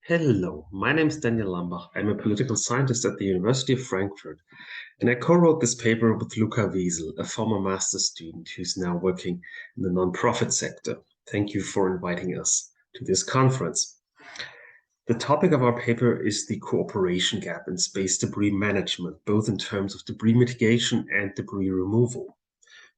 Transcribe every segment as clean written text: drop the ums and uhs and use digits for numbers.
Hello, my name is Daniel Lambach. I'm a political scientist at the University of Frankfurt, and I co-wrote this paper with Luca Wiesel, a former master's student who's now working in the nonprofit sector. Thank you for inviting us to this conference. The topic of our paper is the cooperation gap in space debris management, both in terms of debris mitigation and debris removal,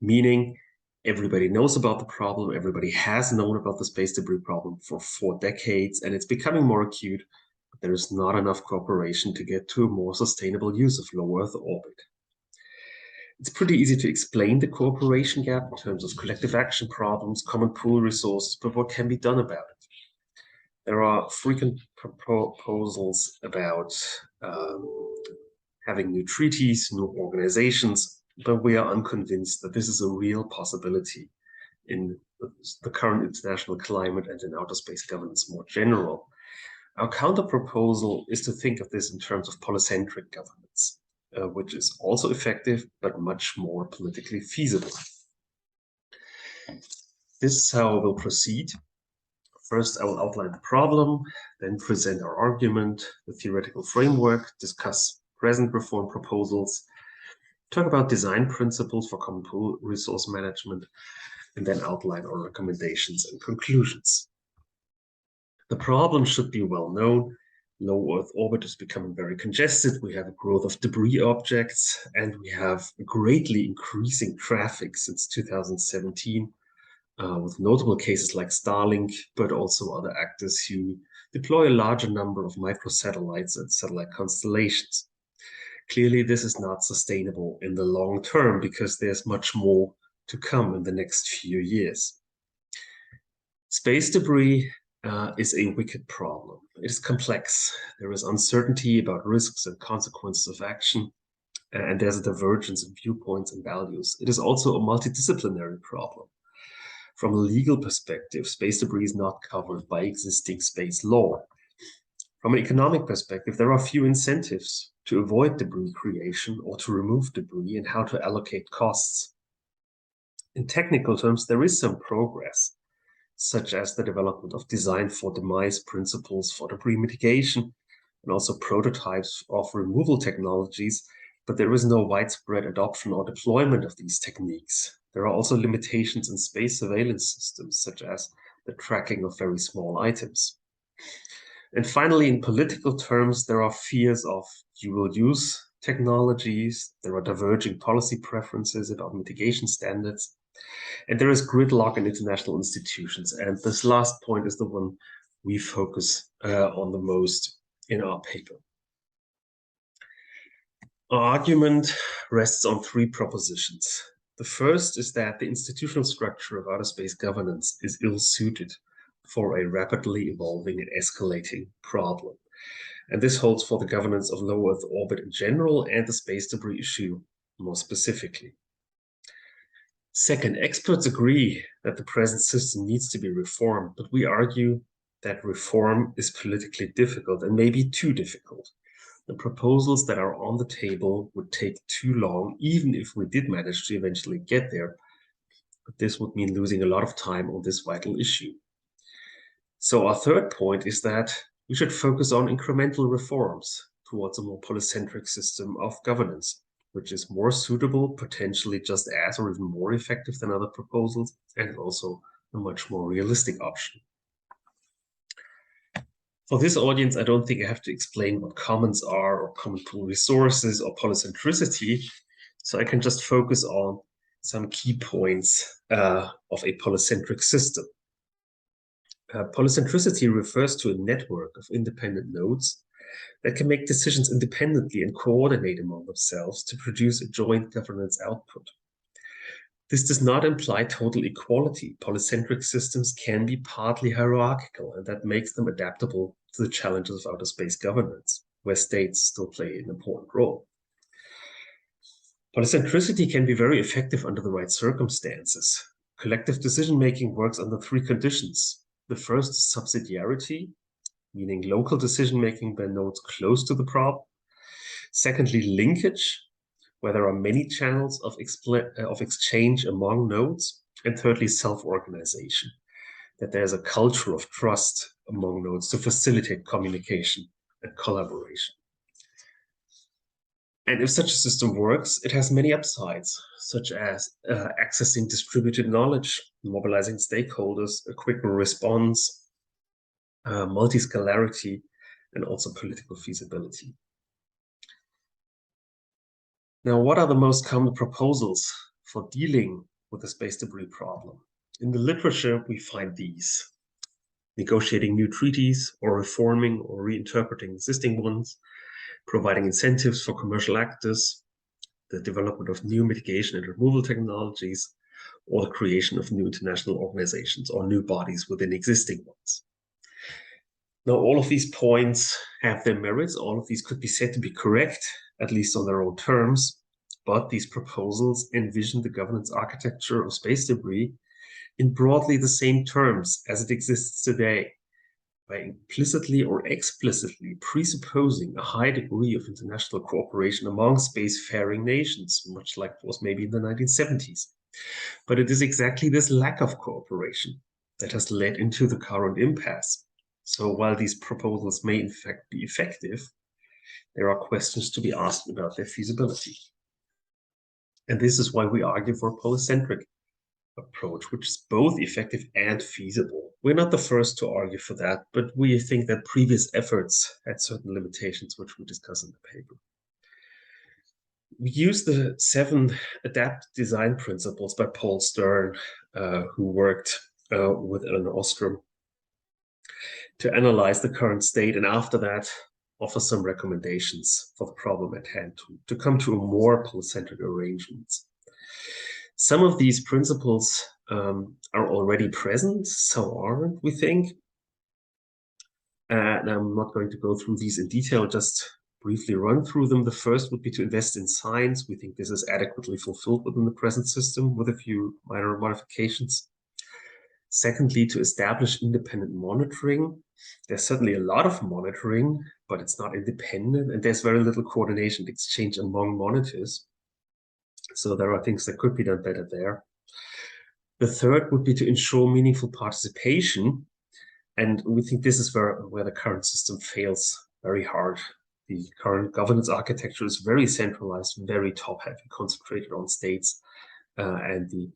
meaning everybody knows about the problem, everybody has known about the space debris problem for 4 decades, and it's becoming more acute. But there is not enough cooperation to get to a more sustainable use of low Earth orbit. It's pretty easy to explain the cooperation gap in terms of collective action problems, common pool resources, but what can be done about it? There are frequent proposals about having new treaties, new organizations, but we are unconvinced that this is a real possibility in the current international climate and in outer space governance more general. Our counter-proposal is to think of this in terms of polycentric governance, which is also effective, but much more politically feasible. This is how we'll proceed. First, I will outline the problem, then present our argument, the theoretical framework, discuss present reform proposals, talk about design principles for common pool resource management, and then outline our recommendations and conclusions. The problem should be well known. Low Earth orbit is becoming very congested. We have a growth of debris objects, and we have greatly increasing traffic since 2017, with notable cases like Starlink, but also other actors who deploy a larger number of microsatellites and satellite constellations. Clearly, this is not sustainable in the long term because there's much more to come in the next few years. Space debris is a wicked problem. It is complex. There is uncertainty about risks and consequences of action, and there's a divergence in viewpoints and values. It is also a multidisciplinary problem. From a legal perspective, space debris is not covered by existing space law. From an economic perspective, there are few incentives to avoid debris creation or to remove debris and how to allocate costs. In technical terms, there is some progress, such as the development of design for demise principles for debris mitigation and also prototypes of removal technologies, but there is no widespread adoption or deployment of these techniques. There are also limitations in space surveillance systems, such as the tracking of very small items. And finally, in political terms, there are fears of dual-use technologies, there are diverging policy preferences about mitigation standards, and there is gridlock in international institutions. And this last point is the one we focus on the most in our paper. Our argument rests on 3 propositions. The first is that the institutional structure of outer space governance is ill-suited for a rapidly evolving and escalating problem. And this holds for the governance of low Earth orbit in general and the space debris issue more specifically. Second, experts agree that the present system needs to be reformed, but we argue that reform is politically difficult and maybe too difficult. The proposals that are on the table would take too long, even if we did manage to eventually get there. But this would mean losing a lot of time on this vital issue. So our third point is that we should focus on incremental reforms towards a more polycentric system of governance, which is more suitable, potentially just as or even more effective than other proposals, and also a much more realistic option. For this audience, I don't think I have to explain what commons are or common pool resources or polycentricity, so I can just focus on some key points of a polycentric system. Polycentricity refers to a network of independent nodes that can make decisions independently and coordinate among themselves to produce a joint governance output. This does not imply total equality. Polycentric systems can be partly hierarchical, and that makes them adaptable to the challenges of outer space governance, where states still play an important role. Polycentricity can be very effective under the right circumstances. Collective decision-making works under 3 conditions. The first is subsidiarity, meaning local decision-making by nodes close to the problem. Secondly, linkage, where there are many channels of exchange among nodes. And thirdly, self-organization, that there's a culture of trust among nodes to facilitate communication and collaboration. And if such a system works, it has many upsides, such as accessing distributed knowledge, mobilizing stakeholders, a quicker response, multi-scalarity, and also political feasibility. Now, what are the most common proposals for dealing with the space debris problem? In the literature, we find these: negotiating new treaties, or reforming or reinterpreting existing ones, providing incentives for commercial actors, the development of new mitigation and removal technologies, or the creation of new international organizations or new bodies within existing ones. Now, all of these points have their merits. All of these could be said to be correct, at least on their own terms, but these proposals envision the governance architecture of space debris in broadly the same terms as it exists today, by implicitly or explicitly presupposing a high degree of international cooperation among spacefaring nations, much like it was maybe in the 1970s. But it is exactly this lack of cooperation that has led into the current impasse. So while these proposals may in fact be effective, there are questions to be asked about their feasibility. And this is why we argue for a polycentric approach, which is both effective and feasible. We're not the first to argue for that, but we think that previous efforts had certain limitations, which we discuss in the paper. We use the 7 adaptive design principles by Paul Stern, who worked with Ellen Ostrom, to analyze the current state, and after that, offer some recommendations for the problem at hand to come to a more polycentric arrangements. Some of these principles are already present, some aren't, we think. And I'm not going to go through these in detail, just briefly run through them. The first would be to invest in science. We think this is adequately fulfilled within the present system with a few minor modifications. Secondly, to establish independent monitoring. There's certainly a lot of monitoring, but it's not independent, and there's very little coordination exchange among monitors. So there are things that could be done better there. The third would be to ensure meaningful participation. And we think this is where the current system fails very hard. The current governance architecture is very centralized, very top-heavy, concentrated on states and the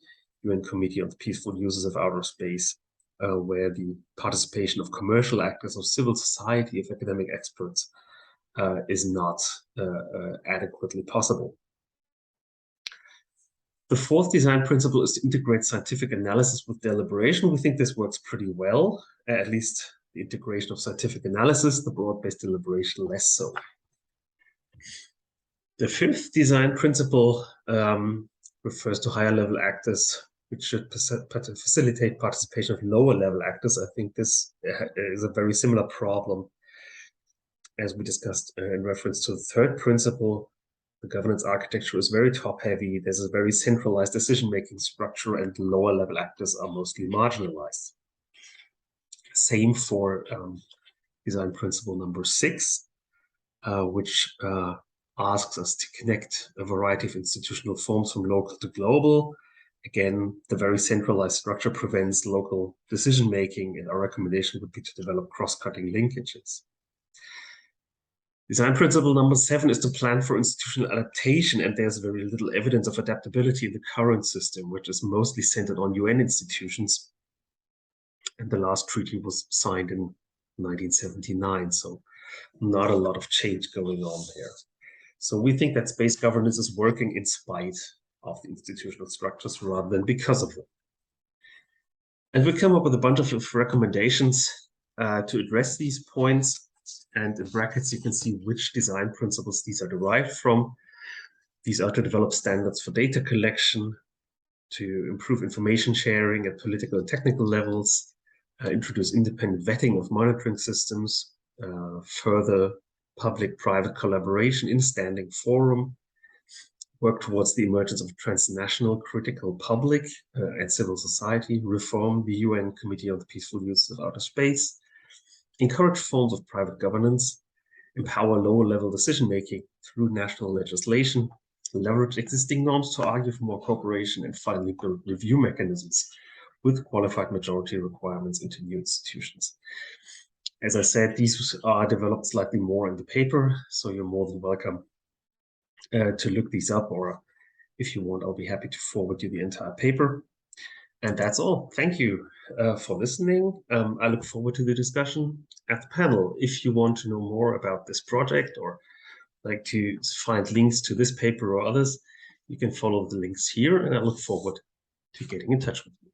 UN Committee on the Peaceful Uses of Outer Space, where the participation of commercial actors, of civil society, of academic experts is not adequately possible. The fourth design principle is to integrate scientific analysis with deliberation. We think this works pretty well, at least the integration of scientific analysis, the broad-based deliberation less so. The fifth design principle refers to higher level actors, which should facilitate participation of lower level actors. I think this is a very similar problem as we discussed in reference to the third principle. The governance architecture is very top-heavy. There's a very centralized decision-making structure, and lower level actors are mostly marginalized. Same for design principle number 6, which asks us to connect a variety of institutional forms from local to global. Again, the very centralized structure prevents local decision-making, and our recommendation would be to develop cross-cutting linkages. Design principle number 7 is to plan for institutional adaptation, and there's very little evidence of adaptability in the current system, which is mostly centered on UN institutions. And the last treaty was signed in 1979, so not a lot of change going on there. So we think that space governance is working in spite of the institutional structures rather than because of them. And we come up with a bunch of recommendations to address these points. And in brackets, you can see which design principles these are derived from. These are to develop standards for data collection, to improve information sharing at political and technical levels, introduce independent vetting of monitoring systems, further public-private collaboration in a standing forum, work towards the emergence of a transnational critical public and civil society, reform the UN Committee on the Peaceful Use of Outer Space, encourage forms of private governance, empower lower-level decision-making through national legislation, leverage existing norms to argue for more cooperation, and finally build review mechanisms with qualified majority requirements into new institutions. As I said, these are developed slightly more in the paper, so you're more than welcome to look these up, or if you want, I'll be happy to forward you the entire paper. And that's all. Thank you for listening. I look forward to the discussion at the panel. If you want to know more about this project or like to find links to this paper or others, you can follow the links here, and I look forward to getting in touch with you.